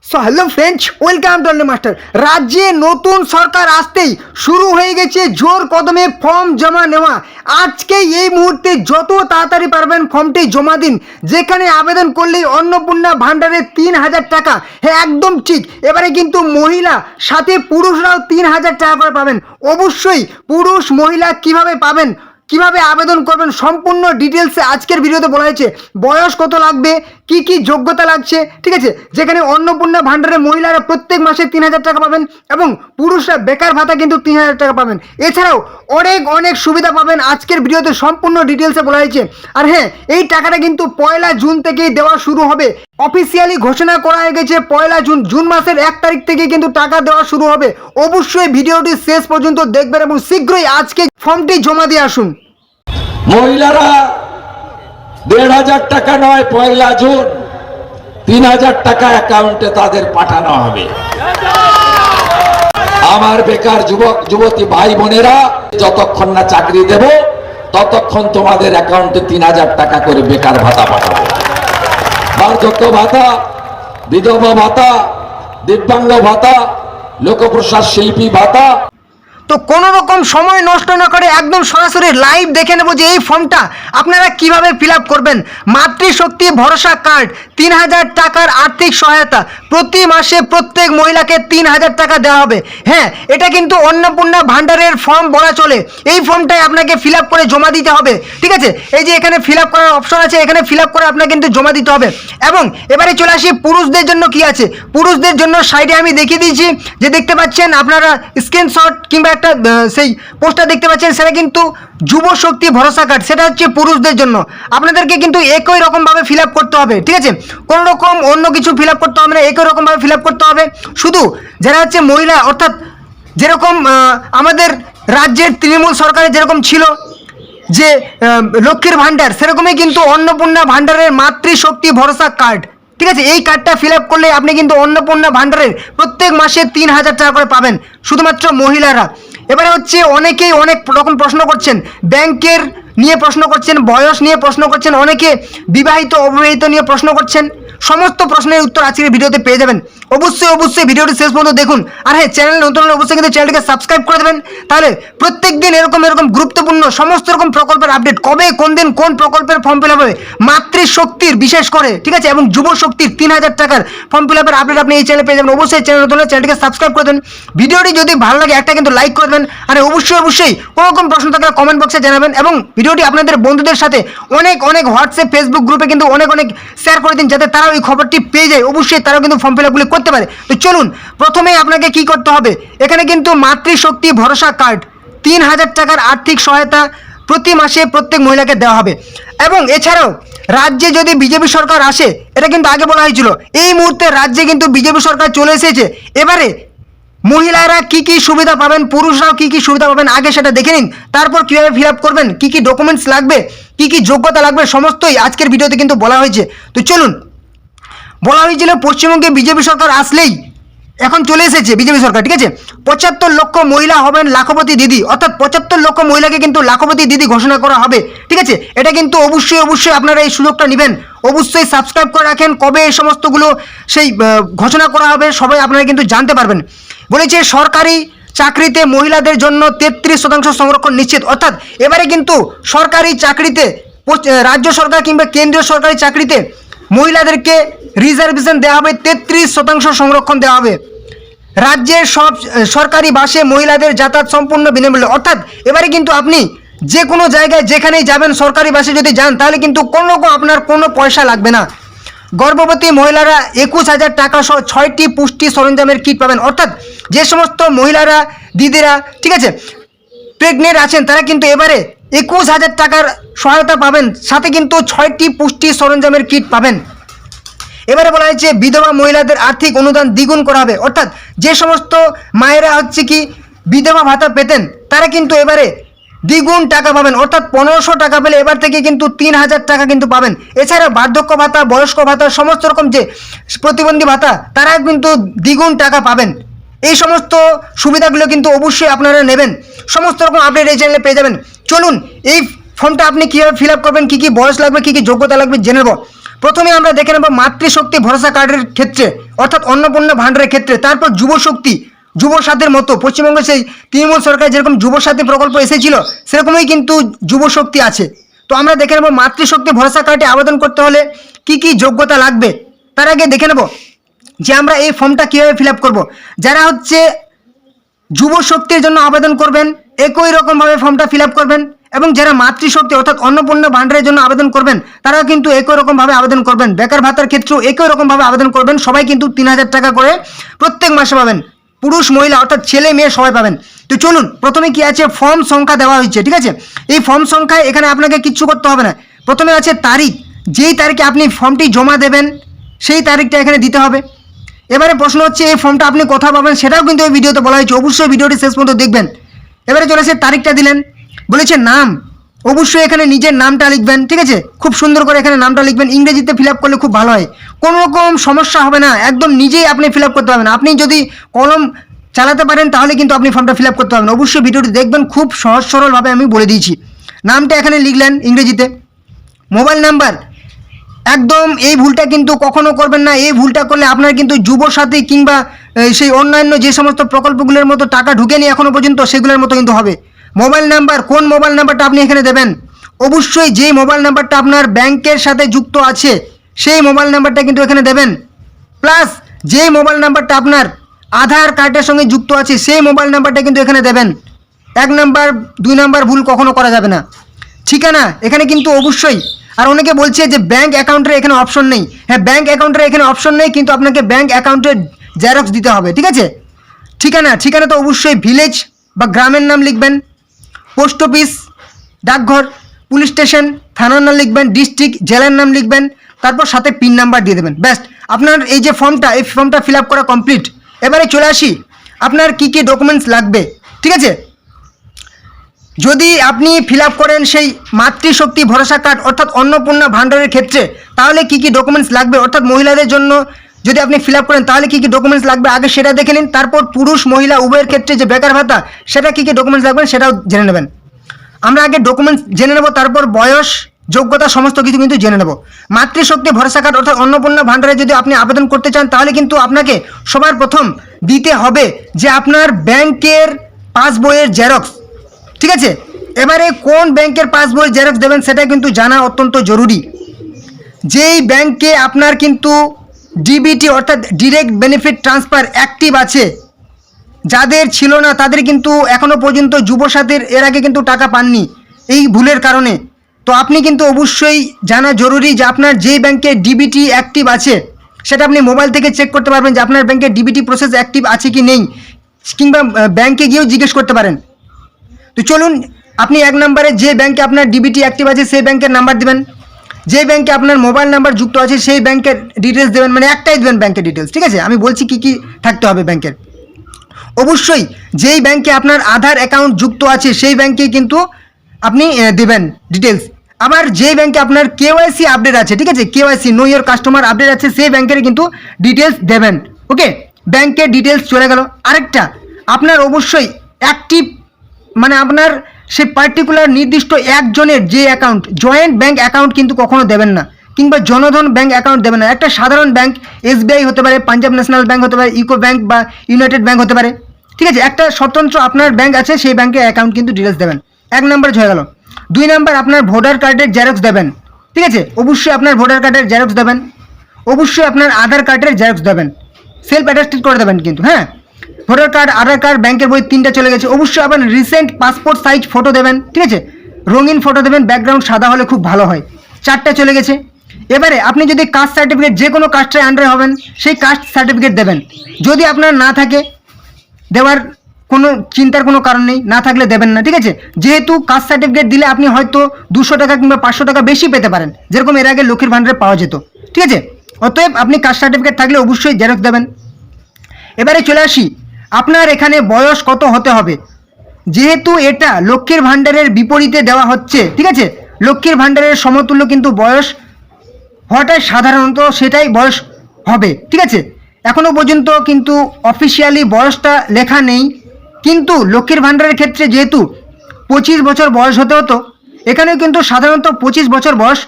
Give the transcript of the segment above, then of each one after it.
So hello friends, welcome to only master. রাজ্যে নতুন সরকার আসতেই শুরু হয়ে গেছে জোর কদমে ফর্ম জমা নেওয়া। আজকে এই মুহূর্তে যত তাড়াতাড়ি পারবেন ফর্মটি জমা দিন, যেখানে আবেদন করলেই অন্নপূর্ণা ভাণ্ডারে 3,000 টাকা। হ্যাঁ, একদম ঠিক। এবারে কিন্তু মহিলা সাথে পুরুষরাও 3,000 টাকা করে পাবেন। অবশ্যই পুরুষ মহিলা কিভাবে পাবেন, কিভাবে আবেদন করবেন, সম্পূর্ণ ডিটেলসে আজকের ভিডিওতে বলা হয়েছে। বয়স কত লাগবে, কি কি যোগ্যতা লাগছে, ঠিক আছে। যেখানে অন্নপূর্ণা ভাণ্ডারে মহিলারা প্রত্যেক মাসে 3,000 টাকা পাবেন এবং পুরুষরা বেকার ভাতা কিন্তু 3,000 টাকা পাবেন। এছাড়াও অনেক অনেক সুবিধা পাবেন। আজকের ভিডিওতে সম্পূর্ণ ডিটেলসে বলা হয়েছে। আর হ্যাঁ, এই টাকাটা কিন্তু 1 জুন থেকেই দেওয়া শুরু হবে। অফিসিয়ালি ঘোষণা করা হয়ে গেছে 1 জুন, জুন মাসের 1 তারিখ থেকে কিন্তু টাকা দেওয়া শুরু হবে। অবশ্যই ভিডিওটি শেষ পর্যন্ত দেখবেন এবং শীঘ্রই আজকে ফর্মটি জমা দিয়ে আসুন। মহিলারা 1,500 টাকা নয়, 1 জুন 3,000 টাকা অ্যাকাউন্টে তাদের পাঠানো হবে। আমার বেকার যুবক যুবতী ভাই বোনেরা, যতক্ষণ না চাকরি দেব ততক্ষণ তোমাদের অ্যাকাউন্টে 3,000 টাকা করে বেকার ভাতা পাঠাবো। বার্ধক্য ভাতা, বিধবা ভাতা, দিব্যাঙ্গ ভাতা, লোকপ্রশাসন শিল্পী ভাতা। তো কোনো রকম সময় নষ্ট না করে একদম সরাসরি লাইভ দেখে নেব যে এই ফর্মটা আপনারা কিভাবে ফিল আপ করবেন। মাতৃশক্তি ভরসা কার্ড, 3,000 টাকার আর্থিক সহায়তা, প্রতি মাসে প্রত্যেক মহিলাকে 3,000 টাকা দেওয়া হবে। হ্যাঁ, এটা কিন্তু অন্নপূর্ণা ভাণ্ডারের ফর্ম বলা চলে। এই ফর্মটাই আপনাকে ফিল আপ করে জমা দিতে হবে, ঠিক আছে। এই যে এখানে ফিল আপ করার অপশন আছে, এখানে ফিল আপ করে আপনাকে কিন্তু জমা দিতে হবে। এবং এবারে চলে আসি পুরুষদের জন্য কি আছে। পুরুষদের জন্য সাইডে আমি দেখিয়ে দিয়েছি, যে দেখতে পাচ্ছেন আপনারা স্ক্রিনশট কিংবা একটা সেই পোস্টার দেখতে পাচ্ছেন, সেটা কিন্তু যুব শক্তি ভরসা কার্ড, সেটা হচ্ছে পুরুষদের জন্য। আপনাদেরকে কিন্তু একই রকমভাবে ফিল আপ করতে হবে, ঠিক আছে। কোনো রকম অন্য কিছু ফিল আপ করতে হবে না, একই রকমভাবে ফিল আপ করতে হবে। শুধু যারা হচ্ছে মহিলা, অর্থাৎ যেরকম আমাদের রাজ্যের তৃণমূল সরকারে যেরকম ছিল যে লক্ষ্মীর ভাণ্ডার, সেরকমই কিন্তু অন্নপূর্ণা ভাণ্ডারের মাতৃশক্তি ভরসা কার্ড, ঠিক আছে। এই কার্ডটা ফিল আপ করলে আপনি কিন্তু অন্নপূর্ণা ভাণ্ডারের প্রত্যেক মাসে 3,000 টাকা করে পাবেন, শুধুমাত্র মহিলারা। এবারে হচ্ছে অনেকেই অনেক রকম প্রশ্ন করছেন, ব্যাংকের নিয়ে প্রশ্ন করছেন, বয়স নিয়ে প্রশ্ন করছেন, অনেকে বিবাহিত অবিবাহিত নিয়ে প্রশ্ন করছেন। সমস্ত প্রশ্নের উত্তর আজকের ভিডিওতে পেয়ে যাবেন। অবশ্যই ভিডিওটি শেষ পর্যন্ত দেখুন। আর হ্যাঁ, চ্যানেল নতুন হলে অবশ্যই কিন্তু চ্যানেলটিকে সাবস্ক্রাইব করে দেবেন। তাহলে প্রত্যেক দিন এরকম গুরুত্বপূর্ণ সমস্ত রকম প্রকল্পের আপডেট, কবে কোন দিন কোন প্রকল্পের ফর্ম ফিল আপ হবে, মাতৃশক্তির বিশেষ করে, ঠিক আছে, এবং যুব শক্তির 3,000 টাকার ফর্ম ফিল আপের আপডেট আপনি এই চ্যানেলে পেয়ে যাবেন। অবশ্যই চ্যানেল নতুন হলে চ্যানেলটিকে সাবস্ক্রাইব করে দেন। ভিডিওটি যদি ভালো লাগে একটা কিন্তু লাইক করে দেবেন। আর অবশ্যই কোনো রকম প্রশ্ন থাকলে কমেন্ট বক্সে জানাবেন এবং ভিডিওটি আপনাদের বন্ধুদের সাথে অনেক হোয়াটসঅ্যাপ ফেসবুক গ্রুপে কিন্তু অনেক শেয়ার করে দিন, যাতে তারা ওই খবরটি পেয়ে যায়। অবশ্যই তারাও কিন্তু ফর্ম ফিল আপগুলি করতে পারে। তো চলুন, প্রথমেই আপনাকে কি করতে হবে, এখানে কিন্তু মাতৃশক্তি ভরসা কার্ড 3,000 টাকার আর্থিক সহায়তা প্রতি মাসে প্রত্যেক মহিলাকে দেওয়া হবে। এবং এছাড়াও রাজ্যে যদি বিজেপি সরকার আসে, এটা কিন্তু আগে বলা হয়েছিল, এই মুহূর্তে রাজ্যে কিন্তু বিজেপি সরকার চলে এসেছে। এবারে মহিলারা কি কি সুবিধা পাবেন, পুরুষরাও কি কি সুবিধা পাবেন, আগে সেটা দেখে নিন। তারপর কীভাবে ফিল আপ করবেন, কী কী ডকুমেন্টস লাগবে, কী কী যোগ্যতা লাগবে, সমস্তই আজকের ভিডিওতে কিন্তু বলা হয়েছে। তো চলুন, বলা হয়েছিল পশ্চিমবঙ্গে বিজেপি সরকার আসলেই, এখন চলে এসেছে বিজেপি সরকার, ঠিক আছে। 75 লক্ষ মহিলা হবেন লাখপতি দিদি, অর্থাৎ 75 লক্ষ মহিলাকে কিন্তু লাখপতি দিদি ঘোষণা করা হবে, ঠিক আছে। এটা কিন্তু অবশ্যই আপনারা এই সুযোগটা নেবেন। অবশ্যই সাবস্ক্রাইব করে রাখেন, কবে এই সমস্তগুলো সেই ঘোষণা করা হবে সবাই আপনারা কিন্তু জানতে পারবেন। বলেছে সরকারি চাকরিতে মহিলাদের জন্য 33% সংরক্ষণ নিশ্চিত, অর্থাৎ এবারে কিন্তু সরকারি চাকরিতে, রাজ্য সরকার কিংবা কেন্দ্রীয় সরকারি চাকরিতে মহিলাদেরকে রিজার্ভেশন দেওয়া হবে, 33% সংরক্ষণ দেওয়া হবে। রাজ্যের সব সরকারি বাসে মহিলাদের যাতায়াত সম্পূর্ণ বিনামূল্যে, অর্থাৎ এবারে কিন্তু আপনি যে কোনো জায়গায় যেখানেই যাবেন সরকারি বাসে যদি যান, তাহলে কিন্তু আপনার কোনো পয়সা লাগবে না। গর্ভবতী মহিলারা 21,000 টাকা সহ 6টি পুষ্টি সরঞ্জামের কিট পাবেন, অর্থাৎ যে সমস্ত মহিলারা দিদিরা, ঠিক আছে, প্রেগনেন্ট আছেন, তারা কিন্তু এবারে 21,000 টাকার সহায়তা পাবেন, সাথে কিন্তু 6টি পুষ্টি সরঞ্জামের কিট পাবেন। এবারে বলা হয়েছে বিধবা মহিলাদের আর্থিক অনুদান দ্বিগুণ করা হবে, অর্থাৎ যে সমস্ত মায়েরা হচ্ছে কি বিধবা ভাতা পেতেন, তারা কিন্তু এবারে দ্বিগুণ টাকা পাবেন, অর্থাৎ 1,500 টাকা পেলে এবার থেকে কিন্তু 3,000 টাকা কিন্তু পাবেন। এছাড়া বার্ধক্য ভাতা, বয়স্ক ভাতা, সমস্ত রকম যে প্রতিবন্ধী ভাতা, তারা কিন্তু দ্বিগুণ টাকা পাবেন। এই সমস্ত সুবিধাগুলো কিন্তু অবশ্যই আপনারা নেবেন। সমস্ত রকম আপডেট এই চ্যানেলে পেয়ে যাবেন। চলুন, এই ফর্মটা আপনি কীভাবে ফিল আপ করবেন, কী কী বয়স লাগবে, কী কী যোগ্যতা লাগবে জেনে নেব। প্রথমে আমরা দেখে নেব মাতৃশক্তি ভরসা কার্ডের ক্ষেত্রে অর্থাৎ অন্নপূর্ণা ভাণ্ডারের ক্ষেত্রে, তারপর যুবশক্তি যুবসাথীর মতো পশ্চিমবঙ্গে সেই তৃণমূল সরকার যেরকম যুবসাথী প্রকল্প এসেছিল সেরকমই কিন্তু যুবশক্তি আছে। তো আমরা দেখে নেব মাতৃশক্তি ভরসা কার্ডে আবেদন করতে হলে কি কি যোগ্যতা লাগবে। তার আগে দেখে নেব যে আমরা এই ফর্মটা কীভাবে ফিল আপ করবো। যারা হচ্ছে যুবশক্তির জন্য আবেদন করবেন একই রকমভাবে ফর্মটা ফিল আপ করবেন, এবং যারা মাতৃশক্তি অর্থাৎ অন্নপূর্ণা ভাণ্ডারের জন্য আবেদন করবেন তারাও কিন্তু একই রকমভাবে আবেদন করবেন। বেকার ভাতার ক্ষেত্রেও একই রকমভাবে আবেদন করবেন। সবাই কিন্তু 3,000 টাকা করে প্রত্যেক মাসে পাবেন, পুরুষ মহিলা অর্থাৎ ছেলে মেয়ে সবাই পাবেন। তো চলুন, প্রথমে কি আছে, ফর্ম সংখ্যা দেওয়া হয়েছে, ঠিক আছে। এই ফর্ম সংখ্যায় এখানে আপনাকে কিচ্ছু করতে হবে না। প্রথমে আছে তারিখ, যেই তারিখে আপনি ফর্মটি জমা দেবেন সেই তারিখটা এখানে দিতে হবে। এবারে প্রশ্ন হচ্ছে এই ফর্মটা আপনি কোথায় পাবেন সেটাও কিন্তু এই ভিডিওতে বলা হয়েছে, অবশ্যই ভিডিওটি শেষ পর্যন্ত দেখবেন। এবারে চলে আসে তারিখটা দিলেন, বলেছে নাম, অবশ্যই এখানে নিজের নামটা লিখবেন, ঠিক আছে। খুব সুন্দর করে এখানে নামটা লিখবেন, ইংরেজিতে ফিল আপ করলে খুব ভালো হয়, কোনো রকম সমস্যা হবে না, একদম নিজেই আপনি ফিল আপ করতে পারবেন। আপনি যদি কলম চালাতে পারেন তাহলে কিন্তু আপনি ফর্মটা ফিল আপ করতে পারবেন। অবশ্যই ভিডিওটি দেখবেন, খুব সহজ সরলভাবে আমি বলে দিয়েছি। নামটা এখানে লিখলেন ইংরেজিতে। মোবাইল নাম্বার, একদম এই ভুলটা কিন্তু কখনো করবেন না। এই ভুলটা করলে আপনার কিন্তু যুবসাথী কিংবা সেই অন্যান্য যে সমস্ত প্রকল্পগুলোর মতো টাকা ঢুকেনি এখনো পর্যন্ত সেগুলোর মতো কিন্তু হবে। মোবাইল নাম্বার, কোন মোবাইল নাম্বারটা আপনি এখানে দেবেন, অবশ্যই যেই মোবাইল নাম্বারটা আপনার ব্যাংকের সাথে যুক্ত আছে সেই মোবাইল নাম্বারটা কিন্তু এখানে দেবেন। প্লাস যেই মোবাইল নাম্বারটা আপনার আধার কার্ডের সঙ্গে যুক্ত আছে সেই মোবাইল নাম্বারটা কিন্তু এখানে দেবেন। 1 নাম্বার 2 নাম্বার ভুল কখনো করা যাবে না। ঠিকানা এখানে কিন্তু অবশ্যই, আর অনেকে বলছে যে ব্যাংক অ্যাকাউন্টের এখানে অপশন নেই। হ্যাঁ, ব্যাংক অ্যাকাউন্টের এখানে অপশন নেই, কিন্তু আপনাকে ব্যাংক অ্যাকাউন্টের জেরক্স দিতে হবে, ঠিক আছে। ঠিকানা তো অবশ্যই ভিলেজ বা গ্রামের নাম লিখবেন, পোস্ট অফিস, ডাকঘর, পুলিশ স্টেশন, থানার নাম লিখবেন, ডিস্ট্রিক্ট, জেলার নাম লিখবেন, তারপর সাথে পিন নাম্বার দিয়ে দেবেন। ব্যাস, আপনার এই যে ফর্মটা ফিল আপ করা কমপ্লিট। এবারে চলে আসি আপনার কি কি ডকুমেন্টস লাগবে, ঠিক আছে। যদি আপনি ফিল আপ করেন সেই মাতৃশক্তি ভরসা কার্ড অর্থাৎ অন্নপূর্ণা ভাণ্ডারের ক্ষেত্রে, তাহলে কি কি ডকুমেন্টস লাগবে, অর্থাৎ মহিলাদের জন্য যদি আপনি ফিল আপ করেন তাহলে কি কি ডকুমেন্টস লাগবে আগে সেটা দেখে নিন। তারপর পুরুষ মহিলা উভয়ের ক্ষেত্রে যে বেকার ভাতা সেটা কি কি ডকুমেন্টস লাগবে সেটাও জেনে নেবেন। আমরা আগে ডকুমেন্টস জেনে নেব, তারপর বয়স, যোগ্যতা সমস্ত কিছু কিন্তু জেনে নেব। মাতৃশক্তি ভরসা কার্ড অর্থাৎ অন্নপূর্ণা ভাণ্ডারে যদি আপনি আবেদন করতে চান তাহলে কিন্তু আপনাকে সবার প্রথম দিতে হবে যে আপনার ব্যাংকের পাসবইয়ের জেরক্স, ঠিক আছে। এবারে কোন ব্যাংকের পাসবইয়ের জেরক্স দেবেন সেটা কিন্তু জানা অত্যন্ত জরুরি। যেই ব্যাংকে আপনার কিন্তু ডিবিটি অর্থাৎ ডিরেক্ট বেনিফিট ট্রান্সফার অ্যাক্টিভ আছে, যাদের ছিল না তাদের কিন্তু এখনও পর্যন্ত যুবসাথীর এর আগে কিন্তু টাকা পাননি এই ভুলের কারণে। তো আপনি কিন্তু অবশ্যই জানা জরুরি যে আপনার যেই ব্যাংকে ডিবিটি অ্যাক্টিভ আছে সেটা আপনি মোবাইল থেকে চেক করতে পারবেন যে আপনার ব্যাংকে ডিবিটি প্রসেস অ্যাক্টিভ আছে কি নেই, কিংবা ব্যাংকে গিয়েও জিজ্ঞেস করতে পারেন। তো চলুন, আপনি 1 নম্বরে যে ব্যাংকে আপনার ডিবিটি অ্যাক্টিভ আছে সেই ব্যাংকের নাম্বার দেবেন, যে ব্যাংকে আপনার মোবাইল নাম্বার যুক্ত আছে সেই ব্যাংকের ডিটেলস দেবেন, মানে একটাই দেবেন ব্যাংকের ডিটেলস, ঠিক আছে। আমি বলছি কি কি থাকতে হবে ব্যাংকের। অবশ্যই যেই ব্যাংকে আপনার আধার অ্যাকাউন্ট যুক্ত আছে সেই ব্যাংকে কিন্তু আপনি দেবেন ডিটেলস। আবার যেই ব্যাংকে আপনার কেওয়াইসি আপডেট আছে, ঠিক আছে, KYC know your customer update আছে সেই ব্যাংকের কিন্তু ডিটেলস দেবেন। ওকে, ব্যাংকের ডিটেলস চলে গেল। আরেকটা, আপনার অবশ্যই অ্যাক্টিভ মানে আপনার সেই পার্টিকুলার নির্দিষ্ট একজনের যে অ্যাকাউন্ট, জয়েন্ট ব্যাংক অ্যাকাউন্ট কিন্তু কখনো দেবেন না, কিংবা জনধন ব্যাংক অ্যাকাউন্ট দেবেন না। একটা সাধারণ ব্যাংক এসবিআই হতে পারে, পাঞ্জাব ন্যাশনাল ব্যাংক হতে পারে, ইউকো ব্যাংক বা ইউনাইটেড ব্যাংক হতে পারে, ঠিক আছে। একটা স্বতন্ত্র আপনার ব্যাংক আছে সেই ব্যাংকের অ্যাকাউন্ট কিন্তু ডিটেলস দেবেন। 1 নম্বর হয়ে গেল। 2 নম্বর আপনার ভোটার কার্ডের জেরক্স দেবেন, ঠিক আছে। অবশ্যই আপনার ভোটার কার্ডের জেরক্স দেবেন, অবশ্যই আপনার আধার কার্ডের জেরক্স দেবেন, সেলফ অ্যাটাস্টেড করে দেবেন কিন্তু। হ্যাঁ, ভোটার কার্ড, আধার কার্ড, ব্যাংকের বই 3টা চলে গেছে। অবশ্যই আপনার রিসেন্ট পাসপোর্ট সাইজ ফটো দেবেন, ঠিক আছে, রঙিন ফটো দেবেন, ব্যাকগ্রাউন্ড সাদা হলে খুব ভালো হয়। 4টা চলে গেছে। এবারে আপনি যদি কাস্ট সার্টিফিকেট, যে কোনো কাস্টের আন্ডারে হবেন সেই কাস্ট সার্টিফিকেট দেবেন। যদি আপনার না থাকে দেওয়ার কোনো চিন্তার কোনো কারণ নেই, না থাকলে দেবেন না, ঠিক আছে। যেহেতু কাস্ট সার্টিফিকেট দিলে আপনি হয়তো 200 টাকা কিংবা 500 টাকা বেশি পেতে পারেন, যেরকম এর আগে লক্ষ্মীর ভাণ্ডারে পাওয়া যেত, ঠিক আছে। অতএব আপনি কাস্ট সার্টিফিকেট থাকলে অবশ্যই জেরক্স দেবেন। এবারে চলে আসি আপনার এখানে বয়স কত হতে হবে। যেহেতু এটা লক্ষ্মীর ভাণ্ডারের বিপরীতে দেওয়া হচ্ছে, ঠিক আছে, লক্ষ্মীর ভাণ্ডারের সমতুল্য কিন্তু বয়স হওয়াটাই সাধারণত সেটাই বয়স হবে, ঠিক আছে। এখনও পর্যন্ত কিন্তু অফিসিয়ালি বয়সটা লেখা নেই, কিন্তু লক্ষ্মীর ভাণ্ডারের ক্ষেত্রে যেহেতু 25 বছর বয়স হতে হতো, এখানেও কিন্তু সাধারণত 25 বছর বয়স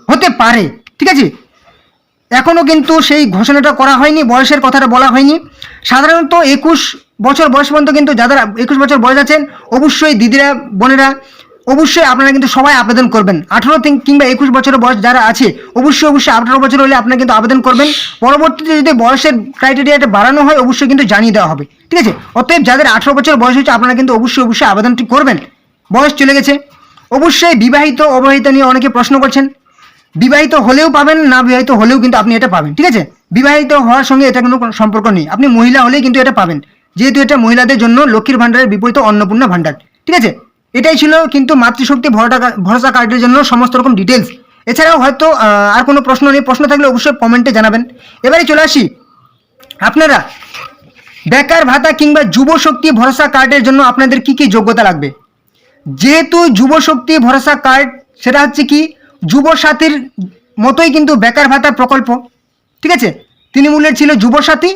হতে পারে, ঠিক আছে। এখনও কিন্তু সেই ঘোষণাটা করা হয়নি, বয়সের কথাটা বলা হয়নি। সাধারণত 21 বছর বয়স পর্যন্ত কিন্তু যাদের 21 বছর বয়স আছেন, অবশ্যই দিদিরা বোনেরা অবশ্যই আপনারা কিন্তু সবাই আবেদন করবেন। 18 কিংবা 21 বছরের বয়স যারা আছে অবশ্যই 18 বছর হলে আপনারা কিন্তু আবেদন করবেন। পরবর্তীতে যদি বয়সের ক্রাইটেরিয়াটা বাড়ানো হয় অবশ্যই কিন্তু জানিয়ে দেওয়া হবে, ঠিক আছে। অতএব যাদের 18 বছর বয়স হচ্ছে আপনারা কিন্তু অবশ্যই আবেদনটি করবেন। বয়স চলে গেছে। অবশ্যই বিবাহিত অবিবাহিত নিয়ে অনেকে প্রশ্ন করছেন। বিবাহিত হলেও পাবেন, না বিবাহিত হলেও কিন্তু আপনি এটা পাবেন, ঠিক আছে। বিবাহিত হওয়ার সঙ্গে এটা কোনো সম্পর্ক নেই, আপনি মহিলা হলেই কিন্তু এটা পাবেন, যেহেতু এটা মহিলাদের জন্য লক্ষ্মীর ভাণ্ডারের বিপরীত অন্নপূর্ণা ভাণ্ডার, ঠিক আছে। এটাই ছিল কিন্তু মাতৃশক্তি ভরসা কার্ডের জন্য সমস্ত রকম ডিটেলস। এছাড়াও হয়তো আর কোনো প্রশ্ন নেই, প্রশ্ন থাকলে অবশ্যই কমেন্টে জানাবেন। এবারে চলে আসি, আপনারা বেকার ভাতা কিংবা যুব শক্তি ভরসা কার্ডের জন্য আপনাদের কি কি যোগ্যতা লাগবে। যেহেতু যুব শক্তি ভরসা কার্ড সেটা হচ্ছে কি যুব সাথীর মতোই কিন্তু বেকার ভাতা প্রকল্প, ঠিক আছে। তৃণমূলের ছিল যুব সাথী,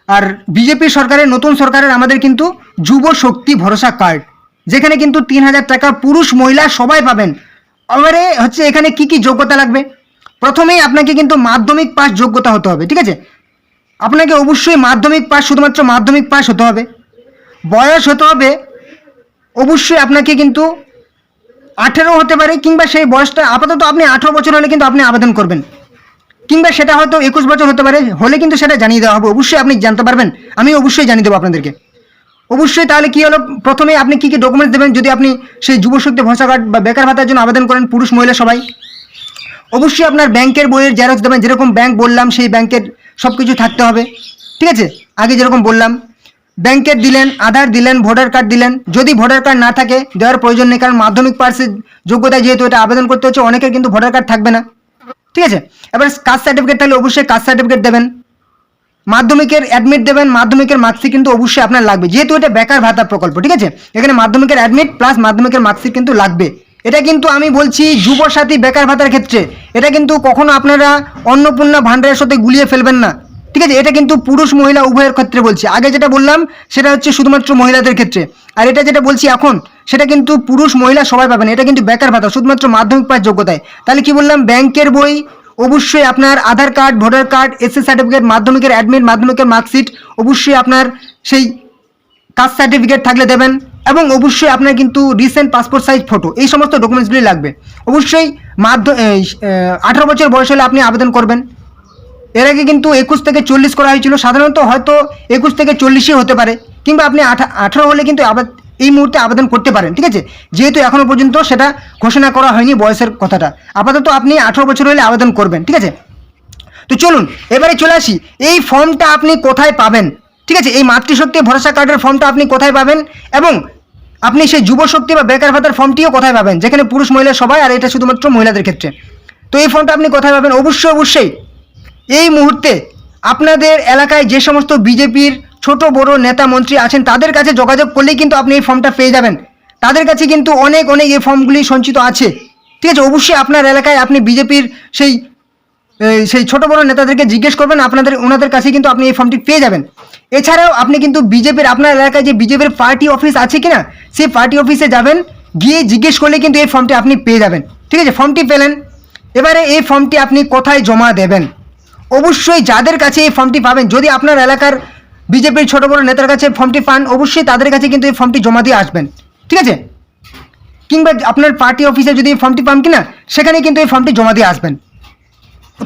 আর বিজেপি সরকারের নতুন সরকারের আমাদের কিন্তু যুব শক্তি ভরসা কার্ড, যেখানে কিন্তু 3000 টাকা পুরুষ মহিলা সবাই পাবেন। এবারে হচ্ছে এখানে কি কি যোগ্যতা লাগবে। প্রথমেই আপনাকে কিন্তু মাধ্যমিক পাস যোগ্যতা হতে হবে, ঠিক আছে। আপনাকে অবশ্যই মাধ্যমিক পাস, শুধুমাত্র মাধ্যমিক পাস হতে হবে। বয়স হতে হবে অবশ্যই আপনাকে কিন্তু 18 হতে পারে, কিংবা সেই বয়সটা আপাতত আপনি 18 বছর হলে কিন্তু আপনি আবেদন করবেন, কিংবা সেটা হয়তো 21 বছর হতে পারে, হলে কিন্তু সেটা জানিয়ে দেওয়া হবে। অবশ্যই আপনি জানতে পারবেন, আমি অবশ্যই জানিয়ে দেবো আপনাদেরকে। অবশ্যই তাহলে কি হলো, প্রথমে আপনি কি কি ডকুমেন্টস দেবেন যদি আপনি সেই যুব শক্তি ভরসা কার্ড বা বেকার ভাতার জন্য আবেদন করেন, পুরুষ মহিলা সবাই। অবশ্যই আপনার ব্যাংকের বইয়ের জেরক্স দেবেন, যেরকম ব্যাংক বললাম সেই ব্যাংকের সব কিছু থাকতে হবে, ঠিক আছে। আগে যেরকম বললাম ব্যাংকের দিলেন, আধার দিলেন, ভোটার কার্ড দিলেন। যদি ভোটার কার্ড না থাকে দেওয়ার প্রয়োজন নেই, কারণ মাধ্যমিক পাসের যোগ্যতা যেহেতু এটা আবেদন করতে হচ্ছে, অনেকের কিন্তু ভোটার কার্ড থাকবে না, ঠিক আছে। এবার কাস্ট সার্টিফিকেট থাকলে অবশ্যই কাস্ট সার্টিফিকেট দেবেন। মাধ্যমিকের অ্যাডমিট দেবেন, মাধ্যমিকের মার্কশিট কিন্তু অবশ্যই আপনার লাগবে, যেহেতু এটা বেকার ভাতা প্রকল্প, ঠিক আছে। এখানে মাধ্যমিকের অ্যাডমিট প্লাস মাধ্যমিকের মার্কশিট কিন্তু লাগবে। এটা কিন্তু আমি বলছি যুব সাথী বেকার ভাতার ক্ষেত্রে, এটা কিন্তু কখনো আপনারা অন্নপূর্ণা ভাণ্ডারের সাথে গুলিয়ে ফেলবেন না, ঠিক আছে। এটা কিন্তু পুরুষ মহিলা উভয়ের ক্ষেত্রে বলছি। আগে যেটা বললাম সেটা হচ্ছে শুধুমাত্র মহিলাদের ক্ষেত্রে, আর এটা যেটা বলছি এখন সেটা কিন্তু পুরুষ মহিলা সবাই পাবেন। এটা কিন্তু বেকার ভাতা শুধুমাত্র মাধ্যমিক পাস যোগ্যতায়। তাহলে কি বললাম, ব্যাংকের বই, অবশ্যই আপনার Aadhaar card, voter card, SS certificate, মাধ্যমিকের অ্যাডমিট, মাধ্যমিকের মার্কশিট, অবশ্যই আপনার সেই কাস্ট সার্টিফিকেট থাকলে দেবেন, এবং অবশ্যই আপনার কিন্তু রিসেন্ট পাসপোর্ট সাইজ ফটো, এই সমস্ত ডকুমেন্টসগুলি লাগবে। অবশ্যই 18 বছর বয়স হলে আপনি আবেদন করবেন। এর আগে কিন্তু 21 থেকে 40 করা হয়েছিল, সাধারণত হয়তো 21 থেকে 40ই হতে পারে, কিংবা আপনি 18 হলে কিন্তু এই মুহূর্তে আবেদন করতে পারেন, ঠিক আছে। যেহেতু এখনও পর্যন্ত সেটা ঘোষণা করা হয়নি বয়সের কথাটা, আপাতত আপনি 18 বছর হলে আবেদন করবেন, ঠিক আছে। তো চলুন এবারে চলে আসি, এই ফর্মটা আপনি কোথায় পাবেন, ঠিক আছে। এই মাতৃশক্তি ভরসা কার্ডের ফর্মটা আপনি কোথায় পাবেন, এবং আপনি সেই যুব শক্তি বা বেকার ভাতার ফর্মটিও কোথায় পাবেন, যেখানে পুরুষ মহিলা সবাই, আর এটা শুধুমাত্র মহিলাদের ক্ষেত্রে। তো এই ফর্মটা আপনি কোথায় পাবেন, অবশ্যই এই মুহূর্তে আপনাদের এলাকায় যে সমস্ত বিজেপির ছোট বড় নেতা মন্ত্রী আছেন তাদের কাছে যোগাযোগ করলেই কিন্তু আপনি এই ফর্মটা পেয়ে যাবেন। তাদের কাছে কিন্তু অনেক এই ফর্মগুলি সঞ্চিত আছে, ঠিক আছে। অবশ্যই আপনার এলাকায় আপনি বিজেপির সেই ছোট বড় নেতাদেরকে জিজ্ঞেস করবেন, ওনাদের কাছে কিন্তু আপনি এই ফর্মটি পেয়ে যাবেন। এছাড়াও আপনি কিন্তু বিজেপির আপনার এলাকায় যে বিজেপির পার্টি অফিস আছে কিনা, সেই পার্টি অফিসে যাবেন, গিয়ে জিজ্ঞেস করলে কিন্তু এই ফর্মটি আপনি পেয়ে যাবেন, ঠিক আছে। ফর্মটি পেলেন, এবারে এই ফর্মটি আপনি কোথায় জমা দেবেন। অবশ্যই যাদের কাছে এই ফর্মটি পাবেন, যদি আপনার এলাকার বিজেপির ছোট বড় নেতার কাছে ফর্মটি পান, অবশ্যই তাদের কাছে কিন্তু এই ফর্মটি জমা দিয়ে আসবেন, ঠিক আছে। কিংবা আপনার পার্টি অফিসে যদি এই ফর্মটি পান কিনা, সেখানে কিন্তু এই ফর্মটি জমা দিয়ে আসবেন।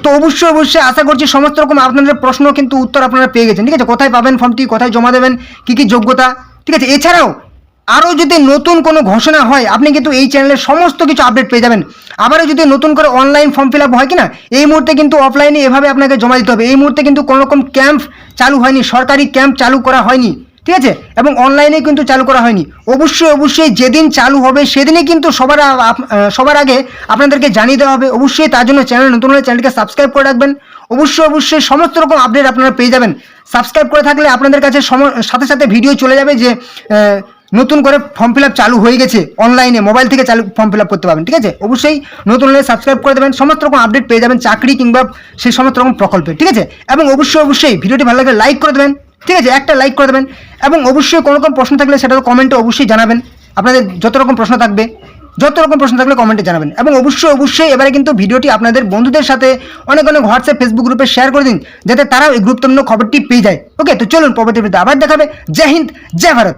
তো অবশ্যই আশা করছি সমস্ত রকম আপনাদের প্রশ্ন কিন্তু উত্তর আপনারা পেয়ে গেছেন, ঠিক আছে। কোথায় পাবেন ফর্মটি, কোথায় জমা দেবেন, কী কী যোগ্যতা, ঠিক আছে। এছাড়াও আরও যদি নতুন কোনো ঘোষণা হয় আপনি কিন্তু এই চ্যানেলের সমস্ত কিছু আপডেট পেয়ে যাবেন। আবারও যদি নতুন করে অনলাইন ফর্ম ফিল আপ হয় কিনা, এই মুহূর্তে কিন্তু অফলাইনে এভাবে আপনাকে জমা দিতে হবে। এই মুহূর্তে কিন্তু কোনো রকম ক্যাম্প চালু হয়নি, সরকারি ক্যাম্প চালু করা হয়নি, ঠিক আছে, এবং অনলাইনে কিন্তু চালু করা হয়নি। অবশ্যই যেদিন চালু হবে সেদিনই কিন্তু সবার আগে আপনাদেরকে জানিয়ে দেওয়া হবে। অবশ্যই তার জন্য চ্যানেল নতুন হলে চ্যানেলকে সাবস্ক্রাইব করে রাখবেন। অবশ্যই সমস্ত রকম আপডেট আপনারা পেয়ে যাবেন। সাবস্ক্রাইব করে থাকলে আপনাদের কাছে সাথে সাথে ভিডিও চলে যাবে যে নতুন করে ফর্ম ফিল আপ চালু হয়ে গেছে, অনলাইনে মোবাইল থেকে ফর্ম ফিল আপ করতে পারবেন, ঠিক আছে। অবশ্যই নতুন হলে সাবস্ক্রাইব করে দেবেন, সমস্ত রকম আপডেট পেয়ে যাবেন চাকরি কিংবা সেই সমস্ত রকম প্রকল্পে, ঠিক আছে। এবং অবশ্যই ভিডিওটি ভালো লাগলে লাইক করে দেবেন, ঠিক আছে, একটা লাইক করে দেবেন। এবং অবশ্যই কোনো রকম প্রশ্ন থাকলে সেটা কমেন্টে অবশ্যই জানাবেন, আপনাদের যত রকম প্রশ্ন থাকবে, যত রকম প্রশ্ন থাকলে কমেন্টে জানাবেন এবং অবশ্যই এবারে কিন্তু ভিডিওটি আপনাদের বন্ধুদের সাথে অনেক হোয়াটসঅ্যাপ ফেসবুক গ্রুপে শেয়ার করে দিন, যাতে তারাও এই গুরুত্বপূর্ণ খবরটি পেয়ে যায়। ওকে, তো চলুন পরবর্তী ভিডিওতে আবার দেখাবে। জয় হিন্দ, জয় ভারত।